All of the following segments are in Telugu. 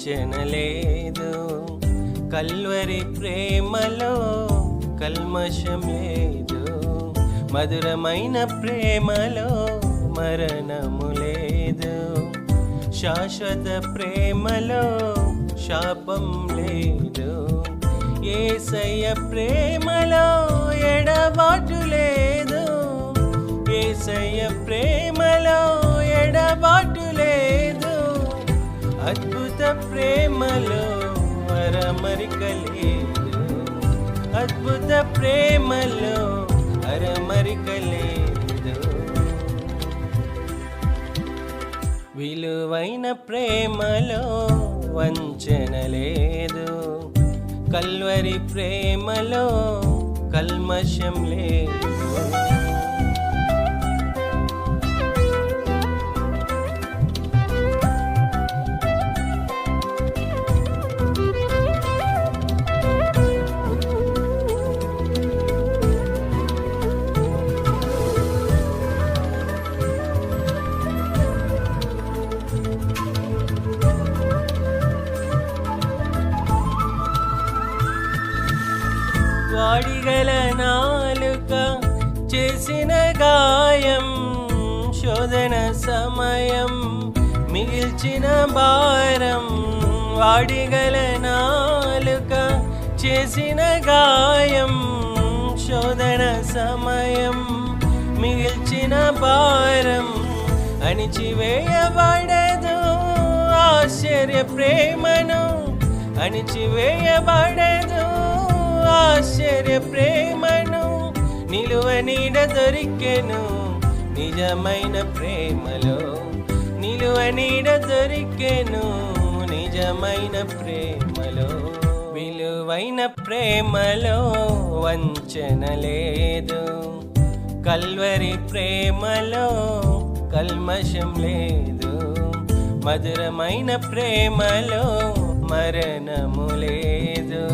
వంచన లేదు, కల్వరి ప్రేమలో కల్మషం లేదు, మధురమైన ప్రేమలో మరణము లేదు, శాశ్వత ప్రేమలో శాపం లేదు, యేసయ్య ప్రేమలో ఎడబాటు లేదు, యేసయ్య ప్రేమలో ఎడబాటు లేదు, అద్భుత ప్రేమలో అరమరిక లేదు, అద్భుత ప్రేమలో అరమరిక లేదు, విలువైన ప్రేమలో వంచన లేదు, కల్వరి ప్రేమలో కల్మషం లేదు. వాడిగల నాలుక చేసిన గాయం, శోధన సమయం మిగిల్చిన భారం, వాడిగల నాలుక చేసిన గాయం, శోధన సమయం మిగిల్చిన భారం, అణిచివేయబడదు ఆశ్చర్య ప్రేమను, అణిచివేయబడదు ఆశ్చర్య ప్రేమను, నిలువ నీడ దొరికెను నిజమైన ప్రేమలో, నిలువ నీడ దొరికెను నిజమైన ప్రేమలో, విలువైన ప్రేమలో వంచన లేదు, కల్వరి ప్రేమలో కల్మషం లేదు, మధురమైన ప్రేమలో మరణము లేదు,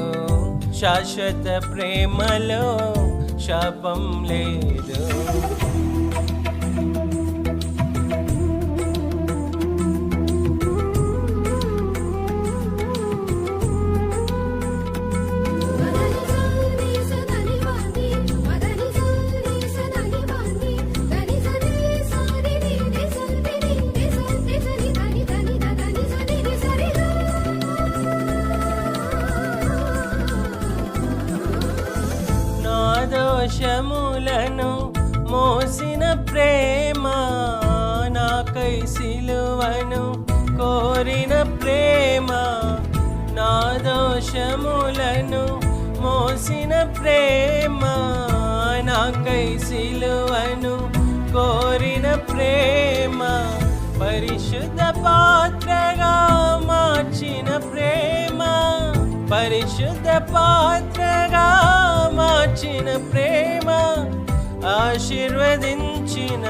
శాశ్వత ప్రేమలో శాపం లేదు. దోషములను మోసిన ప్రేమ, నాకై సిలువను కోరిన ప్రేమ, నా దోషములను మోసిన ప్రేమ, నాకై సిలువను కోరిన ప్రేమ, పరిశుద్ధ పాత్రగా మార్చిన ప్రేమ, పరిశుద్ధ పాత్రగా మార్చిన ప్రేమ, ఆశీర్వదించిన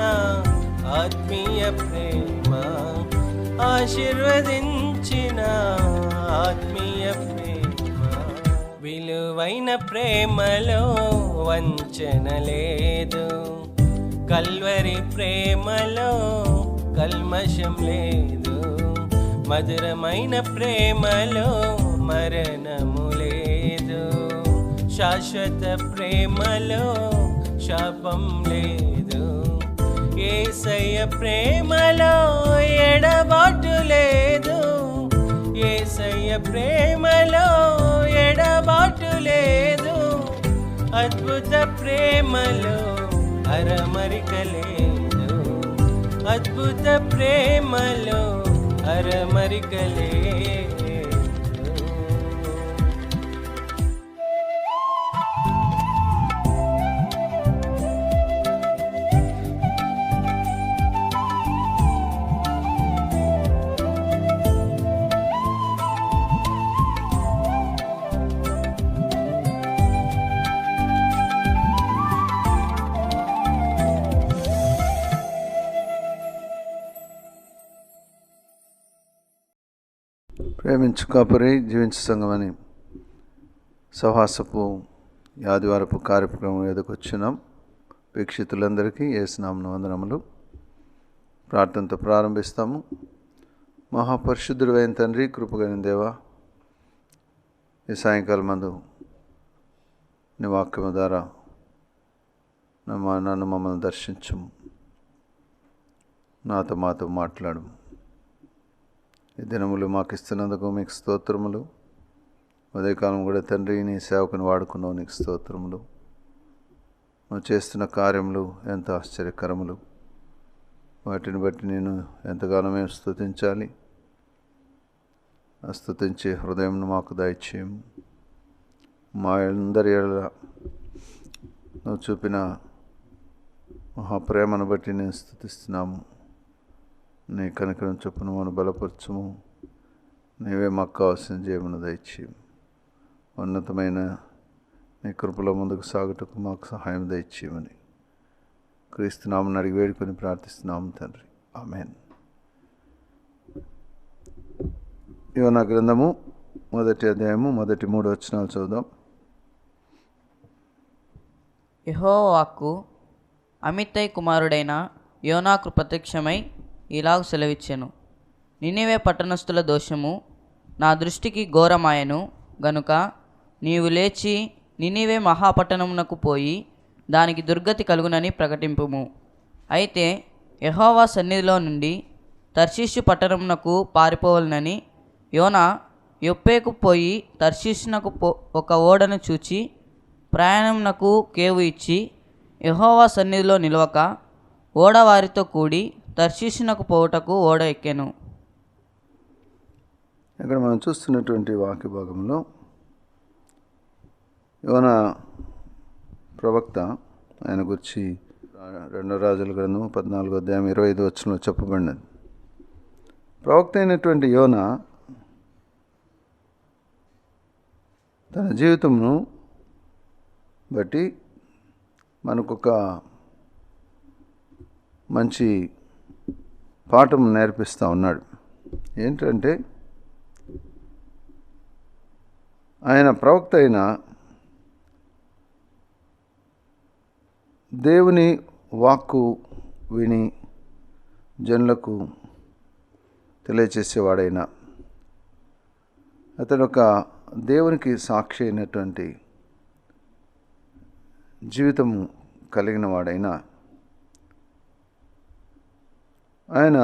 ఆత్మీయ ప్రేమ, ఆశీర్వదించిన ఆత్మీయ ప్రేమ, విలువైన ప్రేమలో వంచన లేదు, కల్వరి ప్రేమలో కల్మషం లేదు, మధురమైన ప్రేమలో మరణము లేదు, శాశ్వత ప్రేమలో శాపం లేదు, యేసయ్య ప్రేమలో ఎడబాటు లేదు, యేసయ్య ప్రేమలో ఎడబాటు లేదు, అద్భుత ప్రేమలో అరమరిక లేదు, అద్భుత ప్రేమలో అరమరిక లేదు. ప్రేమించు కాపురి జీవించు సంఘమని సహవాసపు ఆదివారపు కార్యక్రమం ఎదుకొచ్చున్నాం. వీక్షితులందరికీ యేసు నామమున వందనములు. ప్రార్థనతో ప్రారంభిస్తాము. మహాపరిశుద్ధుడు అయిన తండ్రి, కృపగలిగిన దేవా, ఈ సాయంకాలం మందు నీ వాక్యము ద్వారా నన్ను మమ్మల్ని దర్శించుము, నాతో మాతో మాట్లాడు. ఈ దినములు మాకు ఇస్తున్నందుకు మీకు స్తోత్రములు. ఉదయకాలం కూడా తండ్రి నీ సేవకుని వాడుకున్నావు, నీకు స్తోత్రములు. నువ్వు చేస్తున్న కార్యములు ఎంత ఆశ్చర్యకరములు, వాటిని బట్టి నేను ఎంతగానో మేము స్తుతించాలి. స్తుతించే హృదయం మాకు దయచేయము. మా అందరి ఎడల నువ్వు చూపిన మహాప్రేమను బట్టి నేను స్తుతిస్తున్నాము. నీ కనికరం చొప్పున మనం బలపరచుము. నీవే మాకు కావాల్సిన జీవన దయచేయము. ఉన్నతమైన నీ కృపలో ముందుకు సాగుటకు మాకు సహాయం దయచేయమని క్రీస్తునామమున అడిగి వేడుకొని ప్రార్థిస్తున్నాము తండ్రి, ఆమేన్. యోనా గ్రంథము 1వ అధ్యాయము 1-3 వచనాలు చదువుదాం. యెహోవా వాక్కు అమిత్తై కుమారుడైన యోనాకు ప్రత్యక్షమై ఇలాగ సెలవిచ్చెను. నినివే పట్టణస్థుల దోషము నా దృష్టికి ఘోరమాయెను గనుక నీవు లేచి నినివే మహాపట్టణమునకు పోయి దానికి దుర్గతి కలుగునని ప్రకటింపుము. అయితే యెహోవా సన్నిధిలో నుండి తర్షీషు పట్టణమునకు పారిపోవలనని యోనా యొప్పేకు పోయి తర్షీషునకు ఒక ఓడను చూచి ప్రయాణమునకు కేవు ఇచ్చి యెహోవా సన్నిధిలో నిలవక ఓడ వారితో కూడి తర్షీషునకు పోవుటకు ఓడ ఎక్కెను. ఇక్కడ మనం చూస్తున్నటువంటి వాక్య భాగంలో యోనా ప్రవక్త, ఆయన గురించి 2వ రాజుల గ్రంథం 14వ అధ్యాయం 25వ వచనంలో చెప్పబడినది. ప్రవక్త అయినటువంటి యోనా తన జీవితంను బట్టి మనకొక మంచి పాఠం నేర్పిస్తూ ఉన్నాడు. ఏంటంటే, ఆయన ప్రవక్త అయిన దేవుని వాక్కు విని జనులకు తెలియచేసేవాడైన అతడు ఒక దేవునికి సాక్షి అయినటువంటి జీవితము కలిగిన వాడైన ఆయన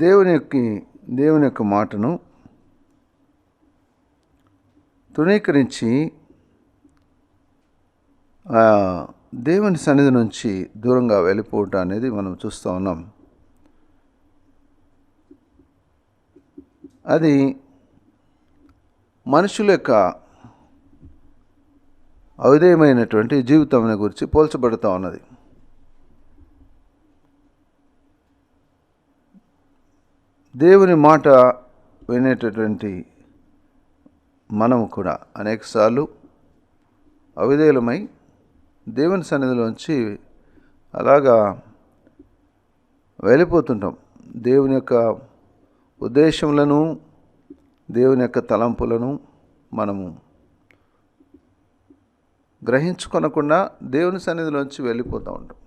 దేవుని యొక్క మాటను తృణీకరించి దేవుని సన్నిధి నుంచి దూరంగా వెళ్ళిపోవటం అనేది మనం చూస్తూ ఉన్నాం. అది మనుషుల యొక్క అవిధేయమైనటువంటి జీవితం గురించి పోల్చబడుతూ ఉన్నది. దేవుని మాట వినేటటువంటి మనము కూడా అనేకసార్లు అవిధేయులమై దేవుని సన్నిధిలోంచి అలాగా వెళ్ళిపోతుంటాం. దేవుని యొక్క ఉద్దేశములను, దేవుని యొక్క తలంపులను మనము గ్రహించుకొనకుండా దేవుని సన్నిధిలోంచి వెళ్ళిపోతూ ఉంటాం.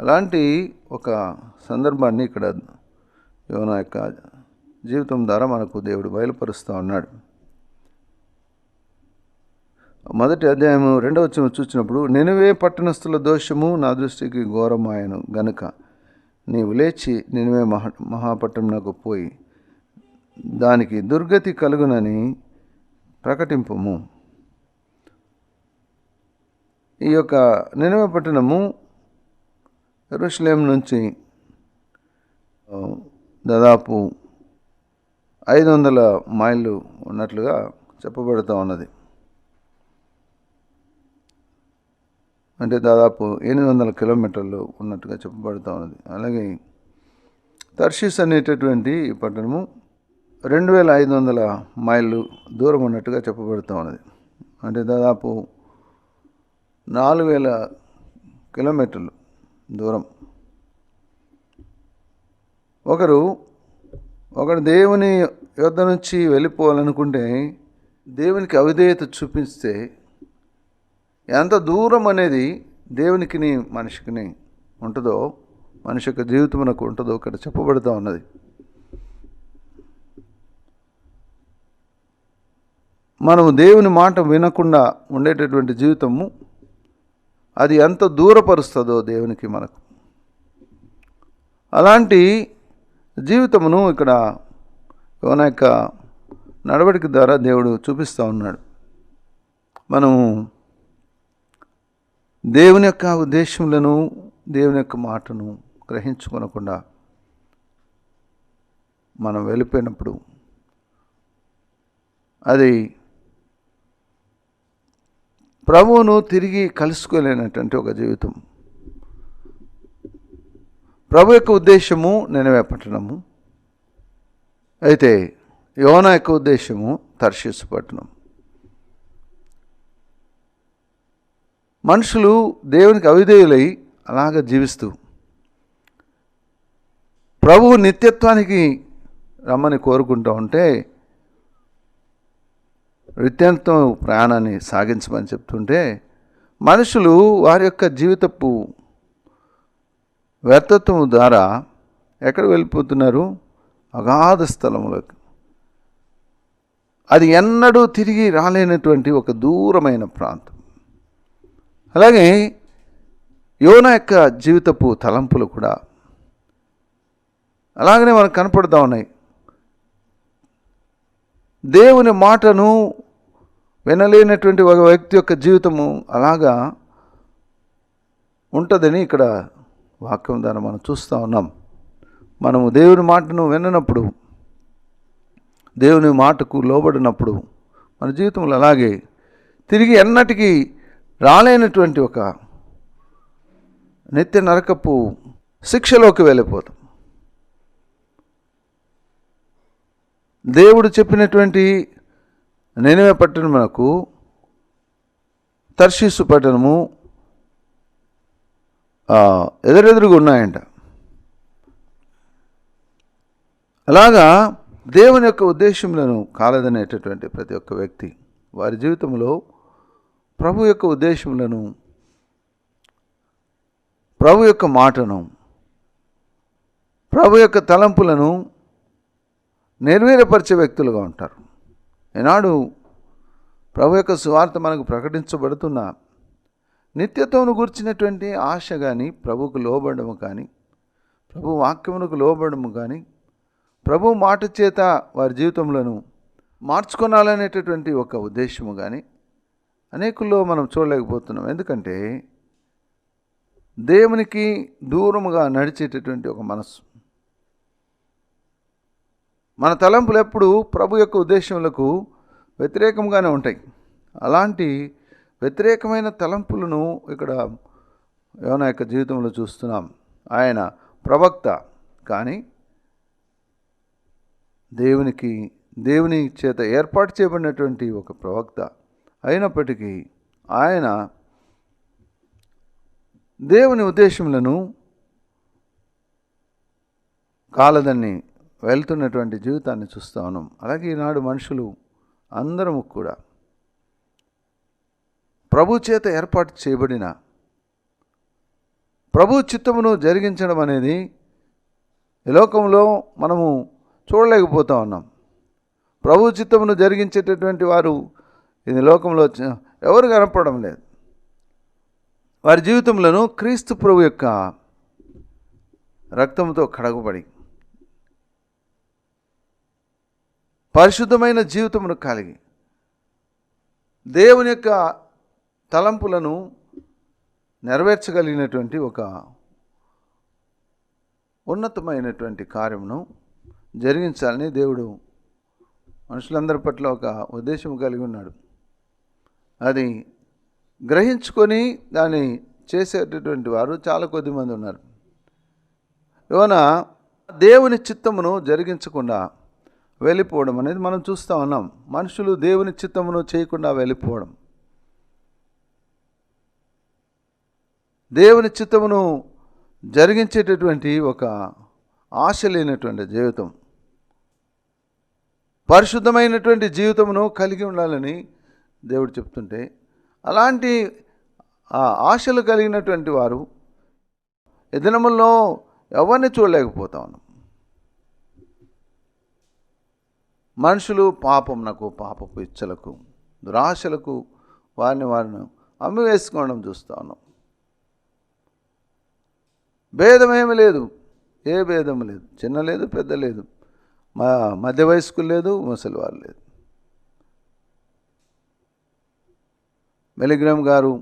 అలాంటి ఒక సందర్భాన్ని ఇక్కడ యోనా యొక్క జీవితం ద్వారా మనకు దేవుడు బయలుపరుస్తూ ఉన్నాడు. 1వ అధ్యాయము 2వ వచనం చూసినప్పుడు, నినివే పట్టణస్థుల దోషము నా దృష్టికి ఘోరమాయెను గనుక నీవు లేచి నినివే మహాపట్టణమునకు పోయి దానికి దుర్గతి కలుగునని ప్రకటింపుము. ఈ యొక్క నినివే పట్టణము యెరూషలేము నుంచి దాదాపు 500 మైళ్ళు ఉన్నట్లుగా చెప్పబడుతూ ఉన్నది. అంటే దాదాపు 800 కిలోమీటర్లు ఉన్నట్టుగా చెప్పబడుతూ ఉన్నది. అలాగే తర్షీష్ అనేటటువంటి ఈ పట్టణము 2500 మైళ్ళు దూరం ఉన్నట్టుగా చెప్పబడుతూ ఉన్నది. అంటే దాదాపు 4000 కిలోమీటర్లు దూరం. ఒకరు దేవుని యొద్ద నుంచి వెళ్ళిపోవాలనుకుంటే, దేవునికి అవిధేయత చూపిస్తే ఎంత దూరం అనేది దేవునికి మనిషికి ఉంటుందో మనిషి యొక్క జీవితమునకు ఉంటుందో ఇక్కడ చెప్పబడుతూ ఉన్నది. మనము దేవుని మాట వినకుండా ఉండేటటువంటి జీవితము అది ఎంత దూరపరుస్తుందో దేవునికి మనకు. అలాంటి జీవితమును ఇక్కడ యోనా యొక్క నడవడిక ద్వారా దేవుడు చూపిస్తూ ఉన్నాడు. మనము దేవుని యొక్క ఉద్దేశములను, దేవుని యొక్క మాటను గ్రహించుకొనకుండా మనం వెళ్ళిపోయినప్పుడు అది ప్రభువును తిరిగి కలుసుకోలేనటువంటి ఒక జీవితం. ప్రభు యొక్క ఉద్దేశము నినవే పట్టణము, అయితే యోనా యొక్క ఉద్దేశము తర్షీసు పట్టణం. మనుషులు దేవునికి అవిధేయులై అలాగ జీవిస్తూ ప్రభువు నిత్యత్వానికి రమ్మని కోరుకుంటూ ఉంటే, నిత్యంతో ప్రయాణాన్ని సాగించమని చెప్తుంటే, మనుషులు వారి యొక్క జీవితపు వ్యర్థత్వం ద్వారా ఎక్కడ వెళ్ళిపోతున్నారు? అగాధ స్థలములకు. అది ఎన్నడూ తిరిగి రాలేనటువంటి ఒక దూరమైన ప్రాంతం. అలాగే యోనా యొక్క జీవితపు తలంపులు కూడా అలాగనే మనకు కనపడుతూ ఉన్నాయి. దేవుని మాటను వినలేనటువంటి ఒక వ్యక్తి యొక్క జీవితము అలాగా ఉంటుందని ఇక్కడ వాక్యం ద్వారా మనం చూస్తూ ఉన్నాం. మనము దేవుని మాటను విననప్పుడు, దేవుని మాటకు లోబడినప్పుడు మన జీవితంలో అలాగే తిరిగి ఎన్నటికీ రాలేనటువంటి ఒక నిత్య నరకపు శిక్షలోకి వెళ్ళిపోతాం. దేవుడు చెప్పినటువంటి నినవే పట్టణమునకు తర్షీసు పట్టణము ఎదురెదురుగా ఉన్నాయంట. అలాగా దేవుని యొక్క ఉద్దేశములను కాలదనేటటువంటి ప్రతి ఒక్క వ్యక్తి వారి జీవితంలో ప్రభు యొక్క ఉద్దేశములను, ప్రభు యొక్క మాటను, ప్రభు యొక్క తలంపులను నెరవేరపరిచే వ్యక్తులుగా ఉంటారు. ఈనాడు ప్రభు యొక్క సువార్త మనకు ప్రకటించబడుతున్న నిత్యత్వమును గుర్చినటువంటి ఆశ కానీ, ప్రభువుకు లోబడము కానీ, ప్రభు వాక్యమునకు లోబడము కానీ, ప్రభు మాట చేత వారి జీవితంలో మార్చుకొనాలనేటటువంటి ఒక ఉద్దేశము కానీ అనేకుల్లో మనం చూడలేకపోతున్నాం. ఎందుకంటే దేవునికి దూరముగా నడిచేటటువంటి ఒక మనస్సు. మన తలంపులు ఎప్పుడు ప్రభు యొక్క ఉద్దేశములకు వ్యతిరేకంగానే ఉంటాయి. అలాంటి వ్యతిరేకమైన తలంపులను ఇక్కడ యోనా యొక్క జీవితంలో చూస్తున్నాం. ఆయన ప్రవక్త కానీ దేవుని చేత ఏర్పాటు చేయబడినటువంటి ఒక ప్రవక్త అయినప్పటికీ ఆయన దేవుని ఉద్దేశములను కాలదని వెళ్తున్నటువంటి జీవితాన్ని చూస్తూ ఉన్నాం. అలాగే ఈనాడు మనుషులు అందరము కూడా ప్రభు చేత ఏర్పాటు చేయబడిన ప్రభు చిత్తమును జరిగించడం అనేది ఈ లోకంలో మనము చూడలేకపోతూ ఉన్నాం. ప్రభు చిత్తమును జరిగించేటటువంటి వారు ఈ లోకంలో ఎవరు కనపడడం లేదు. వారి జీవితంలో క్రీస్తు ప్రభు యొక్క రక్తంతో కడగబడి పరిశుద్ధమైన జీవితమును కలిగి దేవుని యొక్క తలంపులను నెరవేర్చగలిగినటువంటి ఒక ఉన్నతమైనటువంటి కార్యమును జరిగించాలని దేవుడు మనుషులందరి పట్ల ఒక ఉద్దేశం కలిగి ఉన్నాడు. అది గ్రహించుకొని దాన్ని చేసేటటువంటి వారు చాలా కొద్దిమంది ఉన్నారు. యోనా దేవుని చిత్తమును జరిగించకుండా వెళ్ళిపోవడం అనేది మనం చూస్తూ ఉన్నాం. మనుషులు దేవుని చిత్తమును చేయకుండా వెళ్ళిపోవడం, దేవుని చిత్తమును జరిగించేటటువంటి ఒక ఆశ లేనటువంటి జీవితం, పరిశుద్ధమైనటువంటి జీవితమును కలిగి ఉండాలని దేవుడు చెప్తుంటే, అలాంటి ఆశలు కలిగినటువంటి వారు ఈ దినముల్లో ఎవరిని చూడలేకపోతా ఉన్నాం. మనుషులు పాపమునకు, పాపపు ఇచ్చలకు, దురాశలకు వారిని అమ్మివేసుకోవడం చూస్తూ ఉన్నాం. భేదమేమి లేదు, ఏ భేదం లేదు, చిన్న లేదు, పెద్ద లేదు, మధ్య వయస్కులు లేదు, ముసలివారు లేదు. మెలిగ్రామ్ గారు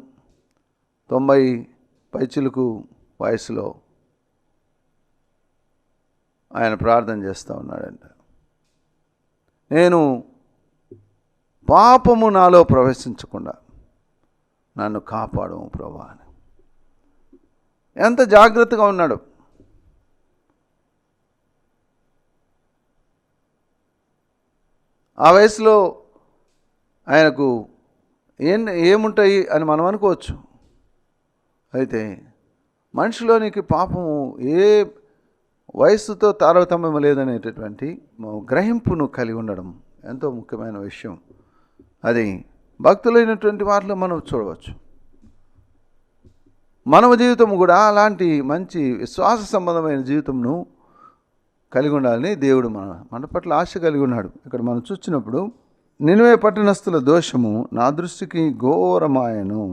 90 పైచిలకు వయసులో ఆయన ప్రార్థన చేస్తూ ఉన్నాడంట. నేను పాపము నాలో ప్రవేశించకుండా నన్ను కాపాడము ప్రభువా అని. ఎంత జాగ్రత్తగా ఉన్నాడు. ఆ వయసులో ఆయనకు ఏముంటాయి అని మనం అనుకోవచ్చు. అయితే మనిషిలోనికి పాపము ఏ వయస్సుతో తారతమ్యం లేదనేటటువంటి గ్రహింపును కలిగి ఉండడం ఎంతో ముఖ్యమైన విషయం. అది భక్తులైనటువంటి వారిలో మనం చూడవచ్చు. మానవ జీవితం కూడా అలాంటి మంచి విశ్వాస సంబంధమైన జీవితంను కలిగి ఉండాలని దేవుడు మన పట్ల ఆశ కలిగి ఉన్నాడు. ఇక్కడ మనం చూసినప్పుడు నినివే పట్టణస్థుల దోషము నా దృష్టికి ఘోరమాయను.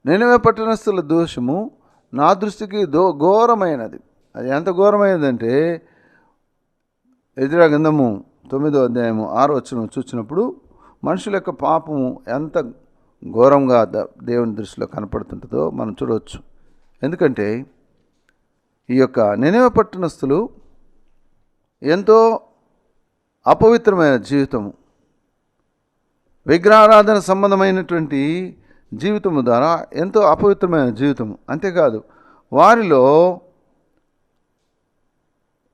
నినివే పట్టణస్థుల దోషము నా దృష్టికి ఘోరమైనది. అది ఎంత ఘోరమైనదంటే ఎజ్రా గ్రంథము 9వ అధ్యాయము 6వ వచనం చూసినప్పుడు మనుషుల యొక్క పాపము ఎంత ఘోరంగా దేవుని దృష్టిలో కనపడుతుంటుందో మనం చూడవచ్చు. ఎందుకంటే ఈ యొక్క నినివే పట్టణస్థులు ఎంతో అపవిత్రమైన జీవితము, విగ్రహారాధన సంబంధమైనటువంటి జీవితము ద్వారా ఎంతో అపవిత్రమైన జీవితము. అంతేకాదు వారిలో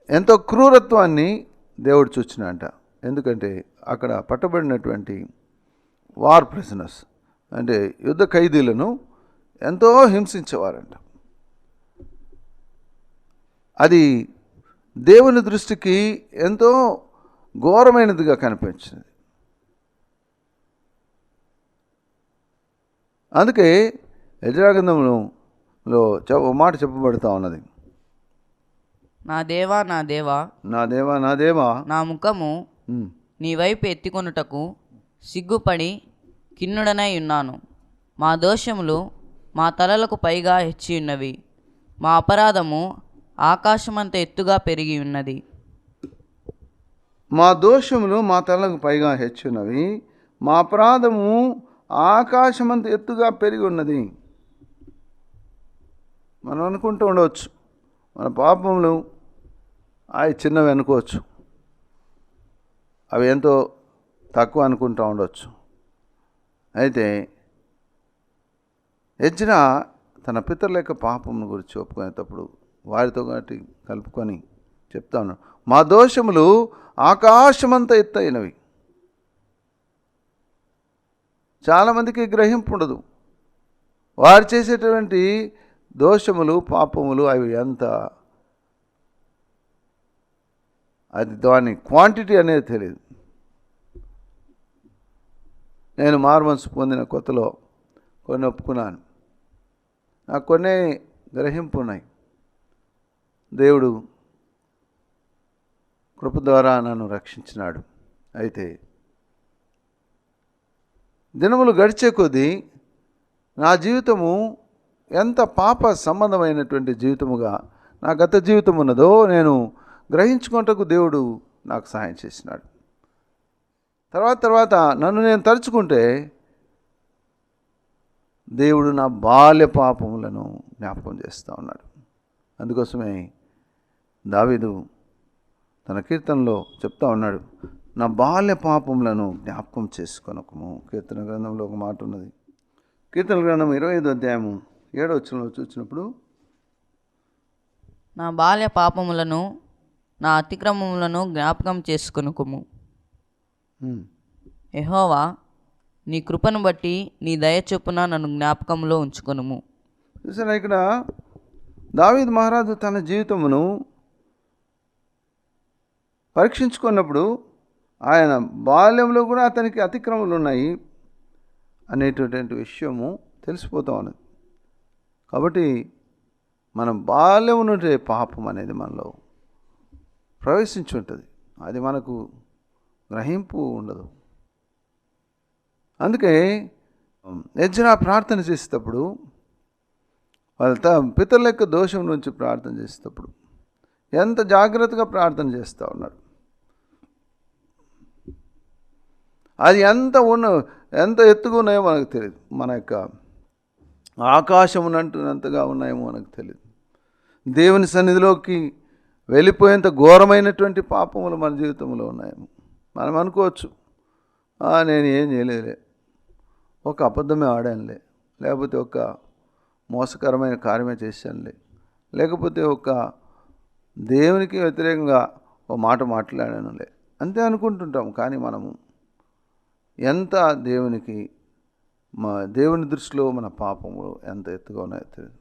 ఎంతో క్రూరత్వాన్ని దేవుడు చూచినంట. ఎందుకంటే అక్కడ పట్టబడినటువంటి వార్ ప్రిజనర్స్ అంటే యుద్ధ ఖైదీలను ఎంతో హింసించేవారంట. అది దేవుని దృష్టికి ఎంతో ఘోరమైనదిగా కనిపించింది. అందుకే ఎజ్రా గ్రంథంలో ఒక మాట చెప్పబడుతూ ఉన్నది, నా దేవా నా దేవా నా దేవా నా దేవా నా ముఖము నీ వైపు ఎత్తుకొనుటకు సిగ్గుపడి కిన్నుడనై ఉన్నాను. మా దోషములు మా తలలకు పైగా హెచ్చి ఉన్నవి, మా అపరాధము ఆకాశమంత ఎత్తుగా పెరిగి ఉన్నది. మా దోషములు మా తలకు పైగా హెచ్చున్నవి, మా అపరాధము ఆకాశమంత ఎత్తుగా పెరిగి ఉన్నది. మనం అనుకుంటూ ఉండవచ్చు మన పాపములు అవి చిన్నవి అనుకోవచ్చు, అవి ఎంతో తక్కువ అనుకుంటూ ఉండవచ్చు. అయితే ఎజ్రా తన పితరుల యొక్క పాపమును గురించి ఒప్పుకునేటప్పుడు వారితో పాటు కలుపుకొని చెప్తా ఉన్నాడు, మా దోషములు ఆకాశమంత ఎత్తైనవి. చాలామందికి గ్రహింపు ఉండదు వారు చేసేటువంటి దోషములు, పాపములు అవి ఎంత, అది దాని క్వాంటిటీ అనేది తెలియదు. నేను మారుమనసు పొందిన కొత్తలో కొన్ని ఒప్పుకున్నాను, నాకు కొన్ని గ్రహింపు ఉన్నాయి. దేవుడు కృప ద్వారా నన్ను రక్షించినాడు. అయితే దినములు గడిచే కొద్దీ నా జీవితము ఎంత పాప సంబంధమైనటువంటి జీవితముగా నా గత జీవితం ఉన్నదో నేను గ్రహించుకుంటకు దేవుడు నాకు సహాయం చేసినాడు. తర్వాత నన్ను నేను తలుచుకుంటే దేవుడు నా బాల్య పాపములను జ్ఞాపకం చేస్తూ ఉన్నాడు. అందుకోసమే దావీదు తన కీర్తనలో చెప్తా ఉన్నాడు, నా బాల్య పాపములను జ్ఞాపకం చేసుకొనకము. కీర్తన గ్రంథంలో ఒక మాట ఉన్నది, కీర్తన గ్రంథం 25వ అధ్యాయము 7వ వచనంలో చూసినప్పుడు, నా బాల్య పాపములను నా అతిక్రమములను జ్ఞాపకం చేసుకొనుకుము. యెహోవా నీ కృపను బట్టి నీ దయ చొప్పున నన్ను జ్ఞాపకంలో ఉంచుకొనుము. చూసారా, ఇక్కడ దావీదు మహారాజు తన జీవితమును పరీక్షించుకున్నప్పుడు ఆయన బాల్యంలో కూడా అతనికి అతిక్రమలు ఉన్నాయి అనేటటువంటి విషయము తెలిసిపోతూ ఉన్నది. కాబట్టి మన బాల్యం నుండి పాపం అనేది మనలో ప్రవేశించి ఉంటుంది. అది మనకు గ్రహింపు ఉండదు. అందుకే ఎజ్రా ప్రార్థన చేసేటప్పుడు వాళ్ళ పితరుల యొక్క దోషం నుంచి ప్రార్థన చేసేటప్పుడు ఎంత జాగ్రత్తగా ప్రార్థన చేస్తూ ఉన్నాడు. అది ఎంత ఎత్తుగా ఉన్నాయో మనకు తెలియదు. మన యొక్క ఆకాశం ఉన్నంతగా ఉన్నాయేమో మనకు తెలియదు. దేవుని సన్నిధిలోకి వెళ్ళిపోయేంత ఘోరమైనటువంటి పాపములు మన జీవితంలో ఉన్నాయేమో. మనం అనుకోవచ్చు, నేను ఏం చేయలేదులే, ఒక అబద్ధమే ఆడానులే, లేకపోతే ఒక మోసకరమైన కార్యమే చేశానులే, లేకపోతే ఒక దేవునికి వ్యతిరేకంగా ఒక మాట మాట్లాడానులే, అంతే అనుకుంటుంటాం. కానీ మనము ఎంత దేవుని దృష్టిలో మన పాపములు ఎంత ఎత్తుగా ఉన్నాయో తెలియదు.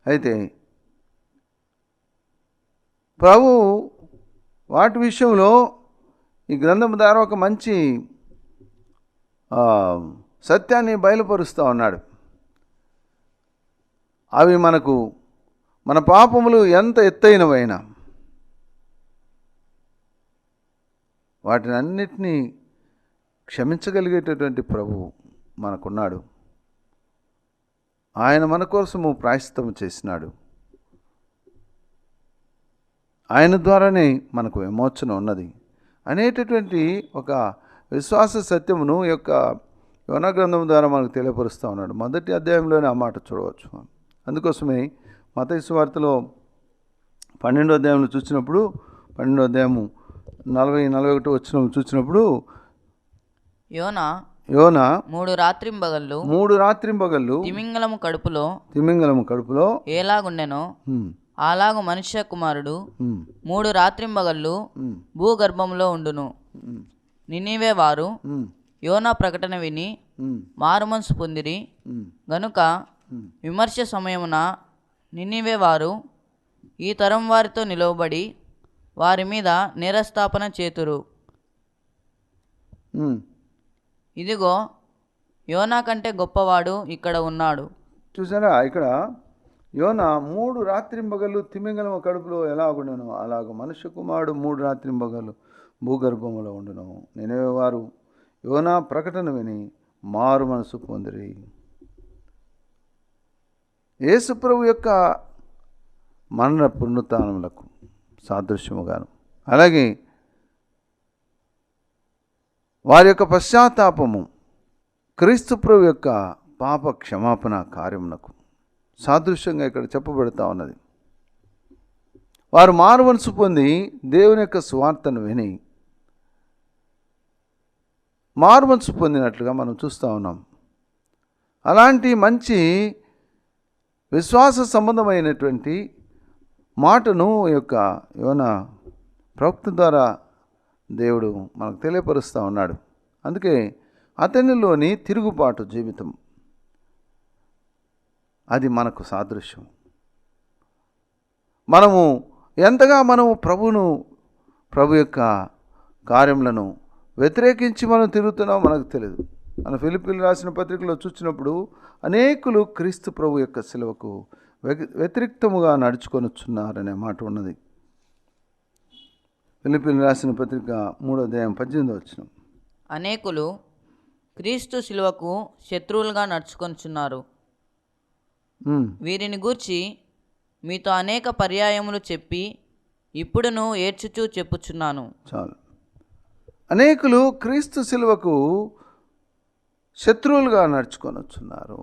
అయితే ప్రభు వాటి విషయంలో ఈ గ్రంథం ద్వారా ఒక మంచి సత్యాన్ని బయలుపరుస్తూ ఉన్నాడు. అవి మన పాపములు ఎంత ఎత్తైనవైనా వాటిని అన్నిటినీ క్షమించగలిగేటటువంటి ప్రభువు మనకున్నాడు. ఆయన మన కోసము ప్రాయశ్చిత్తము చేసినాడు. ఆయన ద్వారానే మనకు విమోచన ఉన్నది అనేటటువంటి ఒక విశ్వాస సత్యమును యొక్క యోనా గ్రంథం ద్వారా మనకు తెలియపరుస్తూ ఉన్నాడు. మొదటి అధ్యాయంలోనే ఆ మాట చూడవచ్చు. అందుకోసమే మత్తయి సువార్తలో 12వ అధ్యాయంలో చూసినప్పుడు 12వ అధ్యాయము 40-41 వచనం చూసినప్పుడు యోనా 3 రాత్రింబగళ్ళు తిమింగలము కడుపులో ఎలాగుండెనో అలాగు మనుష్య కుమారుడు 3 రాత్రింబగళ్ళు భూగర్భంలో ఉండును. నినివే వారు యోనా ప్రకటన విని మారుమనసు పొందిరి గనుక విమర్శ సమయమున నినివే వారు ఈ తరం వారితో నిలవబడి వారి మీద నేరస్థాపన చేతురు. ఇదిగో యోనా కంటే గొప్పవాడు ఇక్కడ ఉన్నాడు. చూసారా, ఇక్కడ యోనా 3 రాత్రింబగళ్ళు తిమింగలం కడుపులో ఎలాగుండెనో అలాగ మనుష్య కుమారుడు 3 రాత్రింబగళ్ళు భూగర్భంలో ఉండును. నినివే వారు యోనా ప్రకటన విని మారు మనసు పొందిరి. యేసు ప్రభు యొక్క మరణ పునరుత్థానములకు సాదృశ్యముగాను, అలాగే వారి యొక్క పశ్చాత్తాపము క్రీస్తు ప్రభు యొక్క పాప క్షమాపణ కార్యమునకు సాదృశ్యంగా ఇక్కడ చెప్పబడుతూ ఉన్నది. వారు మారు మనసు పొంది దేవుని యొక్క సువార్తను విని మారు మనసు పొందినట్లుగా మనం చూస్తూ ఉన్నాం. అలాంటి మంచి విశ్వాస సంబంధమైనటువంటి మాటను యొక్క యోనా ప్రవక్త ద్వారా దేవుడు మనకు తెలియపరుస్తూ ఉన్నాడు. అందుకే అతనిలోని తిరుగుబాటు జీవితం అది మనకు సాదృశ్యం. మనము ఎంతగా ప్రభు యొక్క కార్యములను వ్యతిరేకించి మనం తిరుగుతున్నామో మనకు తెలియదు. మన ఫిలిప్పీలు రాసిన పత్రికలో చూసినప్పుడు అనేకులు క్రీస్తు ప్రభు యొక్క శిలువకు వ్యతిరేక్తముగా నడుచుకొనుచున్నారనే మాట ఉన్నది. ఫిలిప్పీలు రాసిన పత్రిక 3వ అధ్యాయం 18వ వచనం. అనేకులు క్రీస్తు శిలువకు శత్రువులుగా నడుచుకొనుచున్నారు. వీరిని గూర్చి మీతో అనేక పర్యాయములు చెప్పి ఇప్పుడును ఏడ్చుచూ చెప్పుచున్నాను. చాలు. అనేకులు క్రీస్తు శిలువకు శత్రువులుగా నడుచుకొనుచున్నారు.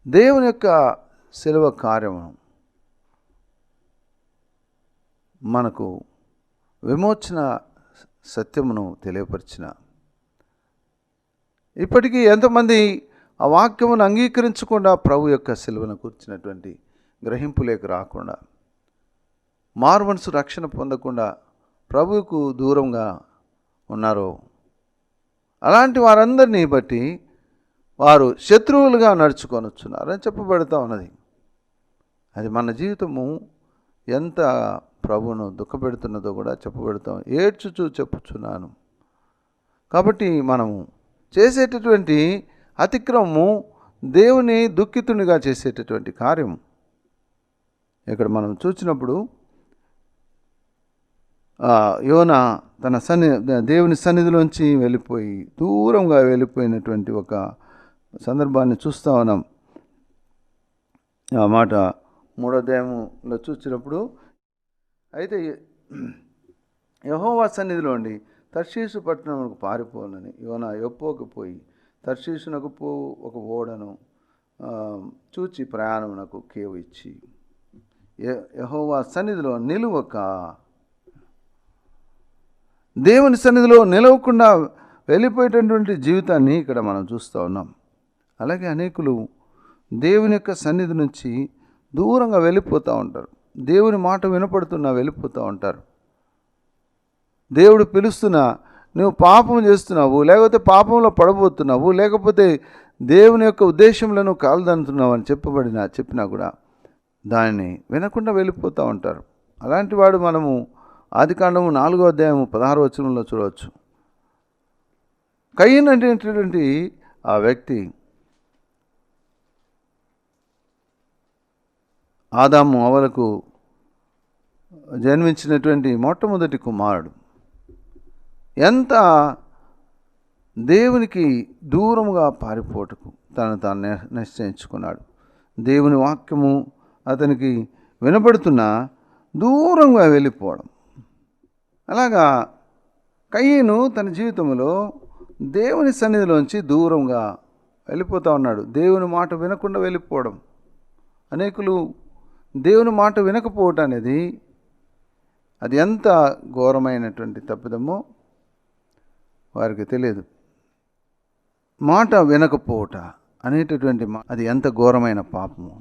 దేవుని యొక్క శిలువ కార్యము మనకు విమోచన సత్యమును తెలియపరిచిన ఇప్పటికీ ఎంతమంది ఆ వాక్యమును అంగీకరించకుండా ప్రభు యొక్క శిలువను కూర్చున్నటువంటి గ్రహింపులేక రాకుండా మారు మనసు రక్షణ పొందకుండా ప్రభువుకు దూరంగా ఉన్నారో అలాంటి వారందరినీ బట్టి వారు శత్రువులుగా నడుచుకొనుచున్నారని చెప్పబడుతూ ఉన్నది. అది మన జీవితము ఎంత ప్రభువును దుఃఖపెడుతున్నదో కూడా చెప్పబడుతాం. ఏడ్చుచూ చెప్పుచున్నాను. కాబట్టి మనము చేసేటటువంటి అతిక్రమము దేవుని దుఃఖితునిగా చేసేటటువంటి కార్యం. ఇక్కడ మనం చూసినప్పుడు యోనా తన దేవుని సన్నిధిలోంచి వెళ్ళిపోయి దూరంగా వెళ్ళిపోయినటువంటి ఒక సందర్భాన్ని చూస్తూ ఉన్నాం. ఆ మాట 3వ అధ్యాయంలో చూసినప్పుడు, అయితే యెహోవా సన్నిధిలోండి తర్షీసు పట్టణమునకు పారిపోనని యోనా యొప్పోకు పోయి తర్షీసునకు ఒక ఓడను చూచి ప్రయాణమునకు కేవు ఇచ్చి యెహోవా సన్నిధిలో నిలువక, దేవుని సన్నిధిలో నిలవకుండా వెళ్ళిపోయేటటువంటి జీవితాన్ని ఇక్కడ మనం చూస్తూ ఉన్నాం. అలాగే అనేకులు దేవుని యొక్క సన్నిధి నుంచి దూరంగా వెళ్ళిపోతూ ఉంటారు. దేవుని మాట వినపడుతున్నా వెళ్ళిపోతూ ఉంటారు. దేవుడు పిలుస్తున్నా నువ్వు పాపం చేస్తున్నావు, లేకపోతే పాపంలో పడబోతున్నావు, లేకపోతే దేవుని యొక్క ఉద్దేశంలో నువ్వు కాలుదంతున్నావు అని చెప్పినా కూడా దాన్ని వినకుండా వెళ్ళిపోతూ ఉంటారు. అలాంటి వాడు మనము ఆదికాండము 4వ అధ్యాయము 16వ వచనంలో చూడవచ్చు. కయీను అనేటటువంటి ఆ వ్యక్తి ఆదాము అవ్వలకు జన్మించినటువంటి మొట్టమొదటి కుమారుడు. ఎంత దేవునికి దూరముగా పారిపోటకు తాను నిశ్చయించుకున్నాడు. దేవుని వాక్యము అతనికి వినపడుతున్నా దూరంగా వెళ్ళిపోవడం. అలాగా కయీను తన జీవితంలో దేవుని సన్నిధిలోంచి దూరంగా వెళ్ళిపోతూ ఉన్నాడు. దేవుని మాట వినకుండా వెళ్ళిపోవడం. అనేకులు దేవుని మాట వినకపోవటం అనేది అది ఎంత ఘోరమైనటువంటి తప్పిదమో వారికి తెలియదు. మాట వినకపోవట అనేటటువంటి అది ఎంత ఘోరమైన పాపము.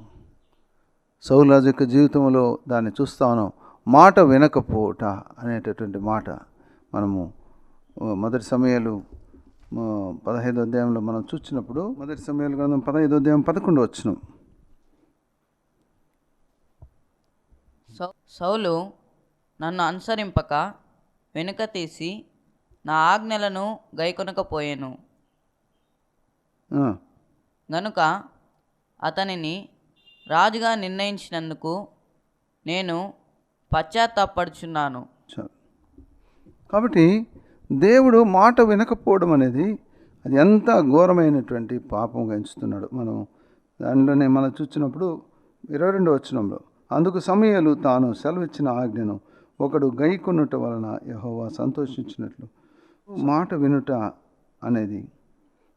సౌలు రాజు యొక్క జీవితంలో దాన్ని చూస్తాను. మాట వినకపోవట అనేటటువంటి మాట మనము 1 సమూయేలు 15వ అధ్యాయంలో మనం చూసినప్పుడు, 1 సమూయేలు గ్రంథం 15వ అధ్యాయం 11వ వచనం. సౌలు నన్ను అనుసరింపక వెనుక తీసి నా ఆజ్ఞలను గైకొనకపోయాను గనుక అతనిని రాజుగా నిర్ణయించినందుకు నేను పశ్చాత్తాపడుచున్నాను. కాబట్టి దేవుడు మాట వినకపోవడం అనేది అది ఎంత ఘోరమైనటువంటి పాపంగా ఎంచుతున్నాడు. దానిలోనే మనం చూసినప్పుడు 22వ వచనంలో, అందుకు సమూయేలు తాను సెలవిచ్చిన ఆజ్ఞను ఒకడు గైకొనుట వలన యెహోవా సంతోషించినట్లు మాట వినుట అనేది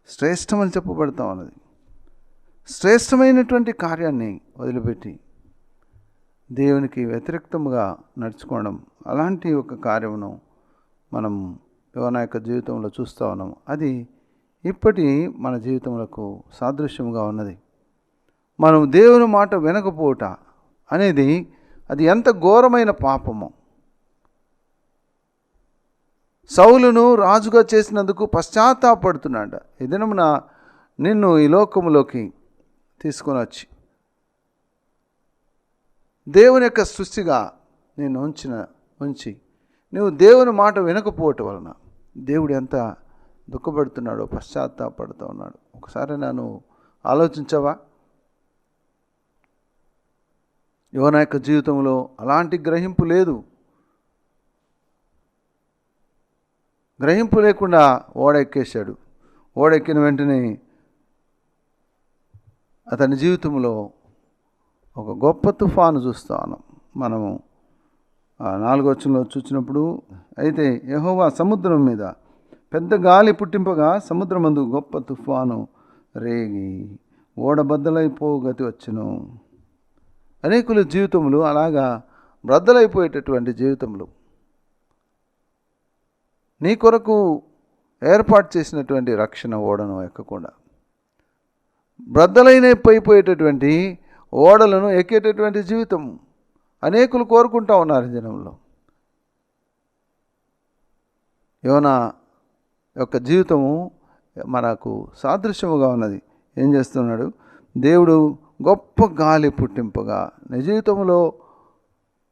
శ్రేష్టమని చెప్పబడతా ఉన్నది. శ్రేష్టమైనటువంటి కార్యాన్ని వదిలిపెట్టి దేవునికి వ్యతిరేక్తముగా నడుచుకోవడం, అలాంటి ఒక కార్యమును మనం యోనా యొక్క జీవితంలో చూస్తూ ఉన్నాం. అది ఇప్పటి మన జీవితములకు సాదృశ్యముగా ఉన్నది. మనం దేవుని మాట వినకపోవట అనేది అది ఎంత ఘోరమైన పాపము. సౌలును రాజుగా చేసినందుకు పశ్చాత్తాపడుతున్నాడు. ఈ దినమున నిన్ను ఈ లోకములోకి తీసుకొని వచ్చి దేవుని యొక్క సృష్టిగా నేను ఉంచి నువ్వు దేవుని మాట వినకపోవటం వలన దేవుడు ఎంత దుఃఖపడుతున్నాడో, పశ్చాత్తాపడుతూ ఉన్నాడు. ఒకసారి నన్ను ఆలోచించవా? యోనా యొక్క జీవితంలో అలాంటి గ్రహింపు లేదు. గ్రహింపు లేకుండా ఓడెక్కేశాడు. ఓడెక్కిన వెంటనే అతని జీవితంలో ఒక గొప్ప తుఫాను చూస్తాను. మనము 4వ వచనంలో చూసినప్పుడు, అయితే యెహోవా సముద్రం మీద పెద్ద గాలి పుట్టింపగా సముద్రమందు గొప్ప తుఫాను రేగి ఓడబద్దలైపోవు గతి వచ్చును. అనేకుల జీవితములు అలాగా బ్రద్దలైపోయేటటువంటి జీవితములు. నీ కొరకు ఏర్పాటు చేసినటువంటి రక్షణ ఓడను ఎక్కకుండా బ్రద్దలైపోయేటటువంటి ఓడలను ఎక్కేటటువంటి జీవితం అనేకులు కోరుకుంటూ ఉన్నారు జనంలో. యోనా యొక్క జీవితము మనకు సాదృశ్యముగా ఉన్నది. ఏం చేస్తున్నాడు? దేవుడు గొప్ప గాలి పుట్టింపగా నీ జీవితంలో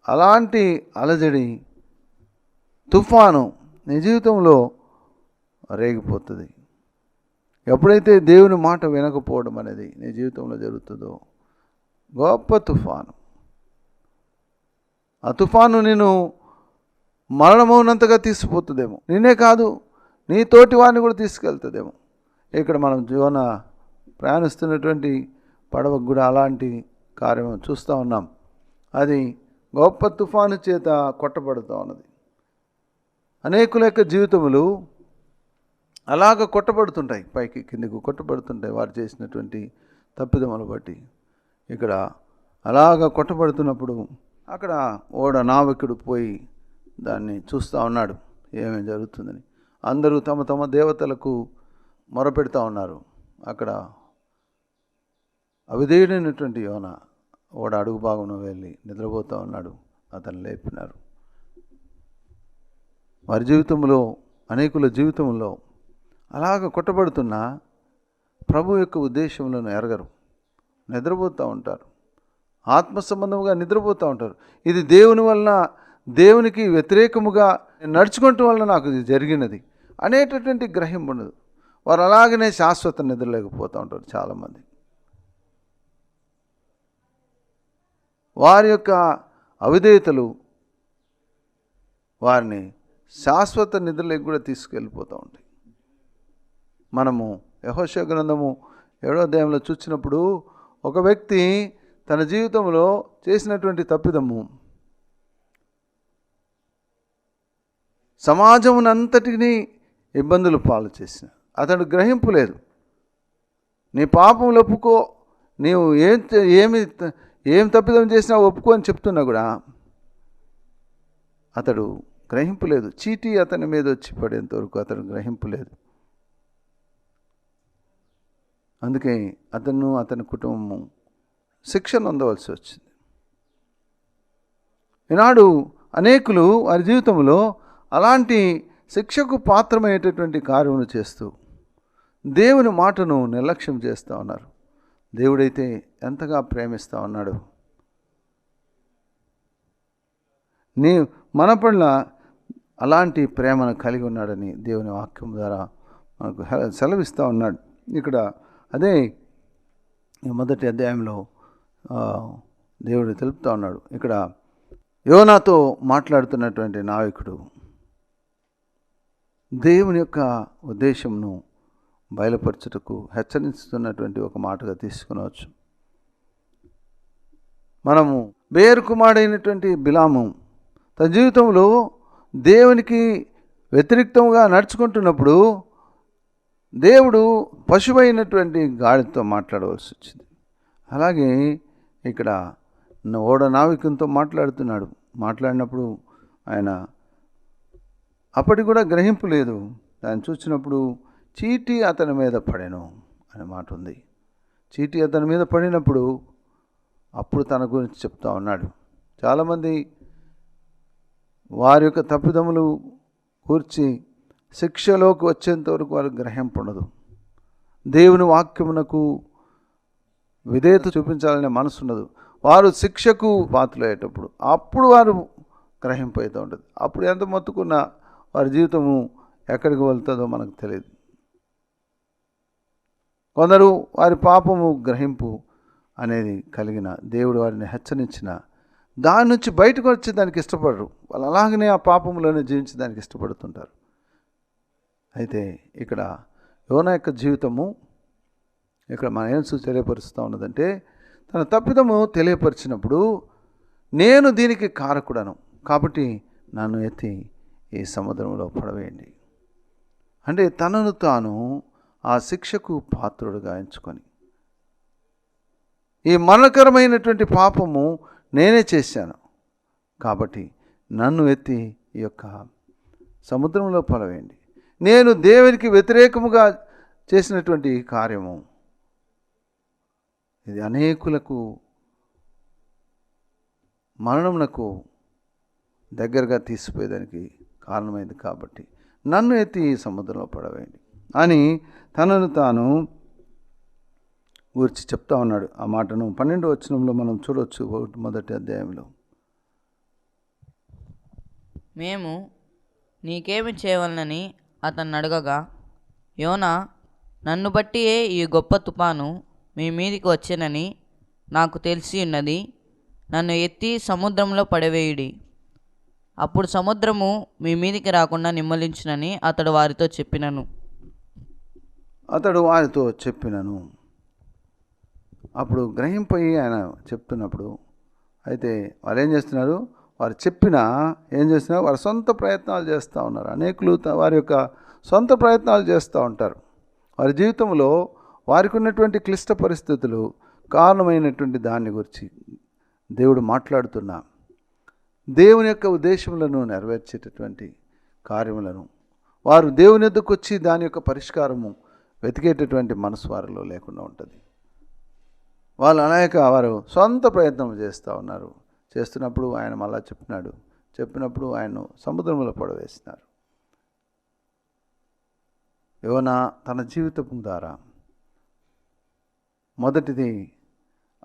అలాంటి అలజడి తుఫాను నీ జీవితంలో రేగిపోతుంది. ఎప్పుడైతే దేవుని మాట వినకపోవడం అనేది నీ జీవితంలో జరుగుతుందో గొప్ప తుఫాను, ఆ తుఫాను నేను మరణమవునంతగా తీసుకుపోతుందేమో, నేనే కాదు నీ తోటి వారిని కూడా తీసుకెళ్తుందేమో. ఇక్కడ మనం యోనా ప్రయాణిస్తున్నటువంటి పడవకు కూడా అలాంటి కార్యం చూస్తూ ఉన్నాం. అది గొప్ప తుఫాను చేత కొట్టబడుతూ ఉన్నది. అనేకుల యొక్క జీవితములు అలాగ కొట్టబడుతుంటాయి, పైకి కిందికి కొట్టబడుతుంటాయి వారు చేసినటువంటి తప్పిదములు బట్టి. ఇక్కడ అలాగ కొట్టబడుతున్నప్పుడు అక్కడ ఓడ నావికుడు పోయి దాన్ని చూస్తూ ఉన్నాడు ఏమేమి జరుగుతుందని. అందరూ తమ తమ దేవతలకు మొరపెడతా ఉన్నారు. అక్కడ అవిధేయుడైనటువంటి యోనా ఓడ అడుగు భాగంలో వెళ్ళి నిద్రపోతూ ఉన్నాడు. అతను లేపినారు. వారి జీవితంలో, అనేకుల జీవితంలో అలాగ కొట్టబడుతున్న ప్రభు యొక్క ఉద్దేశంలో ఎరగరు, నిద్రపోతూ ఉంటారు, ఆత్మ సంబంధముగా నిద్రపోతూ ఉంటారు. ఇది దేవుని వలన, దేవునికి వ్యతిరేకముగా నడుచుకోవటం వలన నాకు ఇది జరిగినది అనేటటువంటి గ్రహింపు ఉండదు. వారు అలాగనే శాశ్వత నిద్రలేకపోతూ ఉంటారు. చాలామంది వారి యొక్క అవిధేయతలు వారిని శాశ్వత నిద్రలోకి కూడా తీసుకెళ్ళిపోతూ ఉంటాయి. మనము యెహోషువ గ్రంథము 7వ అధ్యాయంలో చూసినప్పుడు ఒక వ్యక్తి తన జీవితంలో చేసినటువంటి తప్పిదము సమాజమునంతటిని ఇబ్బందులు పాలు చేసిన, అతడు గ్రహింపు లేదు. నీ పాపములు ఒప్పుకో, నీవు ఏం తప్పిదం చేసినా ఒప్పుకో అని చెప్తున్నా కూడా అతడు గ్రహింపు లేదు. చీటీ అతని మీద వచ్చి పడేంత వరకు అతడు గ్రహింపు లేదు. అందుకే అతని కుటుంబము శిక్షను అందవలసి వచ్చింది. ఈనాడు అనేకులు వారి జీవితంలో అలాంటి శిక్షకు పాత్రమయ్యేటటువంటి కార్యములు చేస్తూ దేవుని మాటను నిర్లక్ష్యం చేస్తూ ఉన్నారు. దేవుడైతే ఎంతగా ప్రేమిస్తూ ఉన్నాడు. మన పట్ల అలాంటి ప్రేమను కలిగి ఉన్నాడని దేవుని వాక్యం ద్వారా మనకు సెలవిస్తూ ఉన్నాడు. ఇక్కడ అదే మొదటి అధ్యాయంలో దేవుడు తెలుపుతూ ఉన్నాడు. ఇక్కడ యోనాతో మాట్లాడుతున్నటువంటి నావికుడు దేవుని యొక్క ఉద్దేశంను బయలుపరచుటకు హెచ్చరిస్తున్నటువంటి ఒక మాటగా తీసుకునవచ్చు. మనము బేరు కుమారుడైనటువంటి బిలాము తన జీవితంలో దేవునికి వ్యతిరేక్తంగా నడుచుకుంటున్నప్పుడు దేవుడు పశువైనటువంటి గాడితో మాట్లాడవలసి వచ్చింది. అలాగే ఇక్కడ ఓడ నావికునితో మాట్లాడుతున్నాడు. మాట్లాడినప్పుడు ఆయన అప్పటికి కూడా గ్రహింపు లేదు. దాన్ని చూసినప్పుడు చీటీ అతని మీద పడెను అనే మాట ఉంది. చీటీ అతని మీద పడినప్పుడు అప్పుడు తన గురించి చెప్తా ఉన్నాడు. చాలామంది వారి యొక్క తప్పిదములు కూర్చి శిక్షలోకి వచ్చేంత వరకు వారికి గ్రహింపు ఉండదు. దేవుని వాక్యమునకు విధేయత చూపించాలనే మనసు ఉండదు. వారు శిక్షకు పాత్రలయ్యేటప్పుడు అప్పుడు వారు గ్రహింపు అవుతూ ఉంటుంది. అప్పుడు ఎంత మొత్తుకున్నా వారి జీవితము ఎక్కడికి వెళ్తుందో మనకు తెలియదు. కొందరు వారి పాపము గ్రహింపు అనేది కలిగిన దేవుడు వారిని హెచ్చరించిన దాని నుంచి బయటకు వచ్చి దానికి ఇష్టపడరు. వాళ్ళు అలాగనే ఆ పాపంలోనే జీవించి దానికి ఇష్టపడుతుంటారు. అయితే ఇక్కడ యోనా యొక్క జీవితము ఇక్కడ మన ఏం తెలియపరుస్తూ ఉన్నదంటే, తన తప్పిదము తెలియపరిచినప్పుడు నేను దీనికి కారకుడను కాబట్టి నన్ను ఎత్తి ఈ సముద్రంలో పడవేయండి అంటే తనను తాను ఆ శిక్షకు పాత్రుడుగా ఎంచుకొని, ఈ మరణకరమైనటువంటి పాపము నేనే చేశాను కాబట్టి నన్ను ఎత్తి ఈ యొక్క సముద్రంలో పడవేయండి. నేను దేవునికి వ్యతిరేకముగా చేసినటువంటి కార్యము ఇది అనేకులకు మరణమునకు దగ్గరగా తీసిపోయేదానికి కారణమైంది కాబట్టి నన్ను ఎత్తి ఈ సముద్రంలో పడవేయండి అని తనను తాను గురించి చెప్తా ఉన్నాడు. ఆ మాటను 12వ వచనంలో మనం చూడవచ్చు. మొదటి అధ్యాయంలో, మేము నీకేమి చేయవలనని అతన్ని అడగగా, యోనా నన్ను బట్టియే ఈ గొప్ప తుఫాను మీ మీదికి వచ్చెనని నాకు తెలిసి ఉన్నది. నన్ను ఎత్తి సముద్రంలో పడవేయుడి, అప్పుడు సముద్రము మీ మీదికి రాకుండా నిమ్మలించునని అతడు వారితో చెప్పినను. అప్పుడు గ్రహింపోయి ఆయన చెప్తున్నప్పుడు అయితే వారు ఏం చేస్తున్నారు? వారు ఏం చేస్తున్నారు? వారి సొంత ప్రయత్నాలు చేస్తూ ఉన్నారు. అనేకులు వారి యొక్క సొంత ప్రయత్నాలు చేస్తూ ఉంటారు. వారి జీవితంలో వారికి ఉన్నటువంటి క్లిష్ట పరిస్థితులు కారణమైనటువంటి దాన్ని గురించి దేవుడు మాట్లాడుతున్నా దేవుని యొక్క ఉద్దేశములను నెరవేర్చేటటువంటి కార్యములను వారు దేవుని యొద్దకు వచ్చి దాని యొక్క పరిష్కారము వెతికేటటువంటి మనసు వారిలో లేకుండా ఉంటుంది. వాళ్ళు వారు సొంత ప్రయత్నం చేస్తూ ఉన్నారు. చేస్తున్నప్పుడు ఆయన మళ్ళా చెప్పినప్పుడు ఆయన్ను సముద్రంలో పడవేసినారు. యోనా తన జీవితం ద్వారా మొదటిది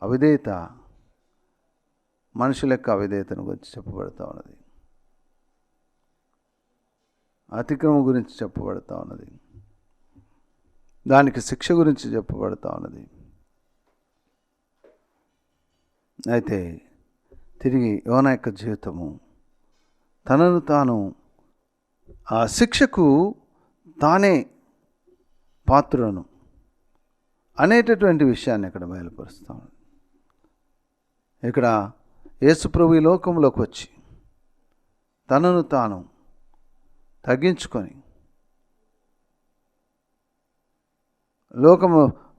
అవిధేయత, మనుషుల యొక్క అవిధేయతను గురించి చెప్పబడుతూ ఉన్నది. అతిక్రమం గురించి చెప్పబడుతూ ఉన్నది. దానికి శిక్ష గురించి చెప్పబడుతూ ఉన్నది. అయితే తిరిగి యోనా యొక్క జీవితము తనను తాను ఆ శిక్షకు తానే పాత్రులను అనేటటువంటి విషయాన్ని ఇక్కడ బయలుపరుస్తాం. ఇక్కడ యేసుప్రభు ఈ లోకంలోకి వచ్చి తనను తాను తగ్గించుకొని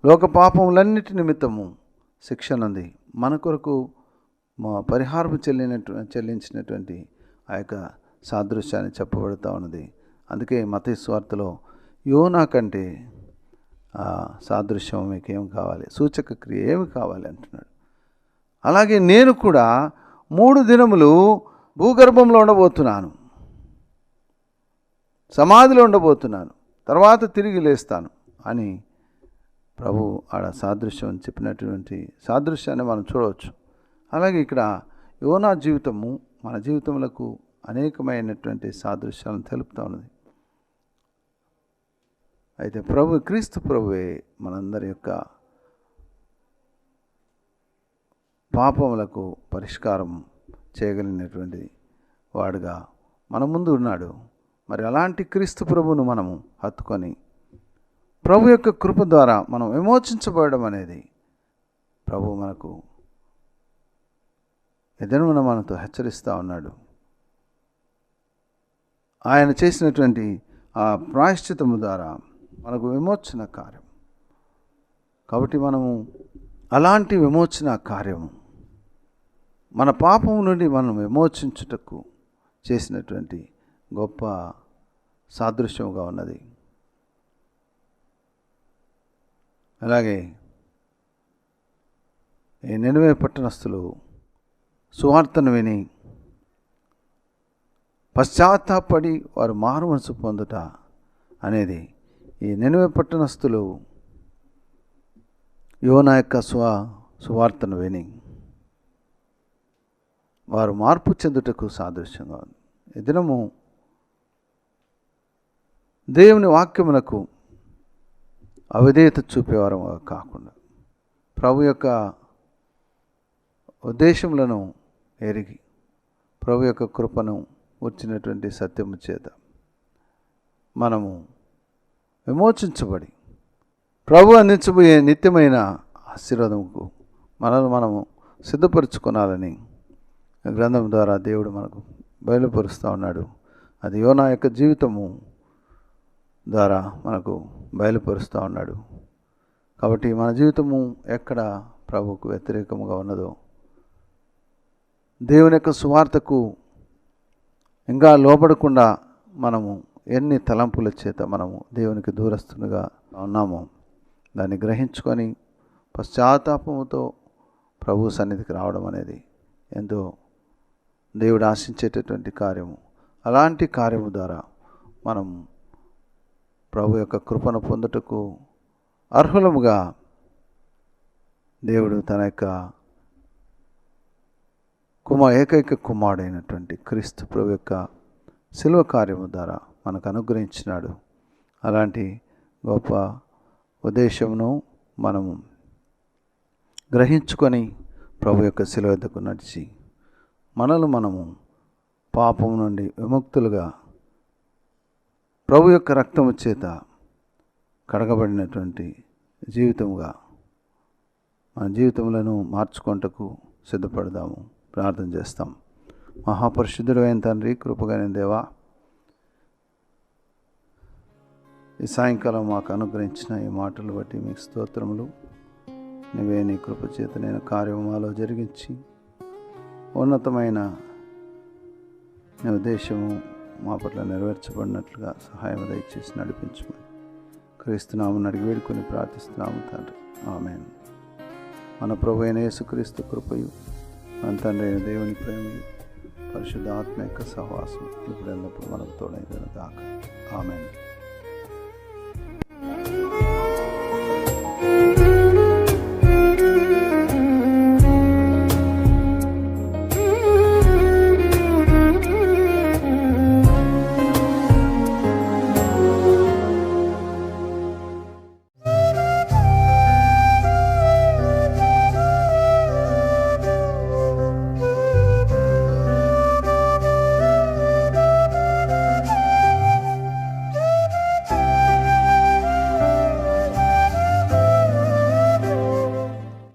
లోక పాపములన్నిటి నిమిత్తము శిక్షనుంది మన కొరకు పరిహారం చెల్లించినటువంటి ఆ యొక్క సాదృశ్యాన్ని చెప్పబడుతూ ఉన్నది. అందుకే మత్తయి సువార్తలో యోనా కంటే సాదృశ్యం మీకు ఏమి కావాలి, సూచక క్రియ ఏమి కావాలి అంటున్నాడు. అలాగే నేను కూడా 3 దినములు భూగర్భంలో ఉండబోతున్నాను, సమాధిలో ఉండబోతున్నాను, తర్వాత తిరిగి లేస్తాను అని ప్రభు ఆడ సాదృశ్యం చెప్పినటువంటి సాదృశ్యాన్ని మనం చూడవచ్చు. అలాగే ఇక్కడ యోనా జీవితము మన జీవితములకు అనేకమైనటువంటి సాదృశ్యాలను తెలుపుతూ ఉన్నది. అయితే క్రీస్తు ప్రభువే మనందరి యొక్క పాపములకు పరిష్కారం చేయగలిగినటువంటి వాడుగా మన ముందు ఉన్నాడు. మరి అలాంటి క్రీస్తు ప్రభువును మనము హత్తుకొని ప్రభు యొక్క కృప ద్వారా మనం విమోచించబడడం అనేది ప్రభు మనకు ఎదురున మనతో హెచ్చరిస్తూ ఉన్నాడు. ఆయన చేసినటువంటి ఆ ప్రాయశ్చితము ద్వారా మనకు విమోచన కార్యం. కాబట్టి మనము అలాంటి విమోచన కార్యము మన పాపం నుండి మనం విమోచించుటకు చేసినటువంటి గొప్ప సాదృశ్యముగా ఉన్నది. అలాగే ఈ నినవే పట్టణస్థులు సువార్తను విని పశ్చాత్తాపడి వారు మారుమనసు పొందుట అనేది ఈ నినవే పట్టణస్థులు యోనా యొక్క సువార్తను విని వారు మార్పు చెందుటకు సాదృశ్యంగా ఉంది. ఈ దినము దేవుని వాక్యమునకు అవిధేయత చూపేవారు కాకుండా ప్రభు యొక్క ఉద్దేశములను ఎరిగి ప్రభు యొక్క కృపను వచ్చినటువంటి సత్యము చేత మనము విమోచించబడి ప్రభు అందించబోయే నిత్యమైన ఆశీర్వాదముకు మనము సిద్ధపరచుకోవాలని గ్రంథం ద్వారా దేవుడు మనకు బయలుపరుస్తూ ఉన్నాడు. అది యోనా యొక్క జీవితము ద్వారా మనకు బయలుపరుస్తూ ఉన్నాడు. కాబట్టి మన జీవితము ఎక్కడ ప్రభువుకు వ్యతిరేకముగా ఉన్నదో, దేవుని యొక్క సువార్తకు ఇంకా లోబడకుండా మనము ఎన్ని తలంపుల చేత మనము దేవునికి దూరస్తులుగా ఉన్నామో దాన్ని గ్రహించుకొని పశ్చాత్తాపముతో ప్రభు సన్నిధికి రావడం అనేది ఎంతో దేవుడు ఆశించేటటువంటి కార్యము. అలాంటి కార్యము ద్వారా మనం ప్రభు యొక్క కృపను పొందుటకు అర్హులముగా దేవుడు తన యొక్క ఏకైక కుమారుడైనటువంటి క్రీస్తు ప్రభు యొక్క శిలువ కార్యము ద్వారా మనకు అనుగ్రహించినాడు. అలాంటి గొప్ప ఉద్దేశమును మనము గ్రహించుకొని ప్రభు యొక్క శిలువ వద్దకు నడిచి మనము పాపం నుండి విముక్తులుగా ప్రభు యొక్క రక్తము చేత కడగబడినటువంటి జీవితముగా మన జీవితములను మార్చుకొనుటకు సిద్ధపడదాము. ప్రార్థన చేస్తాం. మహాపరిశుద్ధుడైన తండ్రి, కృపగలిగిన దేవా, ఈ సాయంకాలం మాకు అనుగ్రహించిన ఈ మాటలు బట్టి మీకు స్తోత్రములు. నువ్వే నీ కృప చేత నేను కార్యము మాలో జరిగించి ఉన్నతమైన నీ ఉద్దేశము మా పట్ల నెరవేర్చబడినట్లుగా సహాయం దయచేసి నడిపించమని క్రీస్తునామమున అడిగి వేడుకొని ప్రార్థిస్తున్నాము తండ్రి. ఆమేన్. మన ప్రభు అయిన యేసుక్రీస్తు కృపయు, మన తండ్రి అయిన దేవుని ప్రేమయు, పరిశుద్ధ ఆత్మ యొక్క సహవాసం ఇప్పుడు ఎల్లప్పుడూ మనకు తోడైన గాక. ఆమేన్.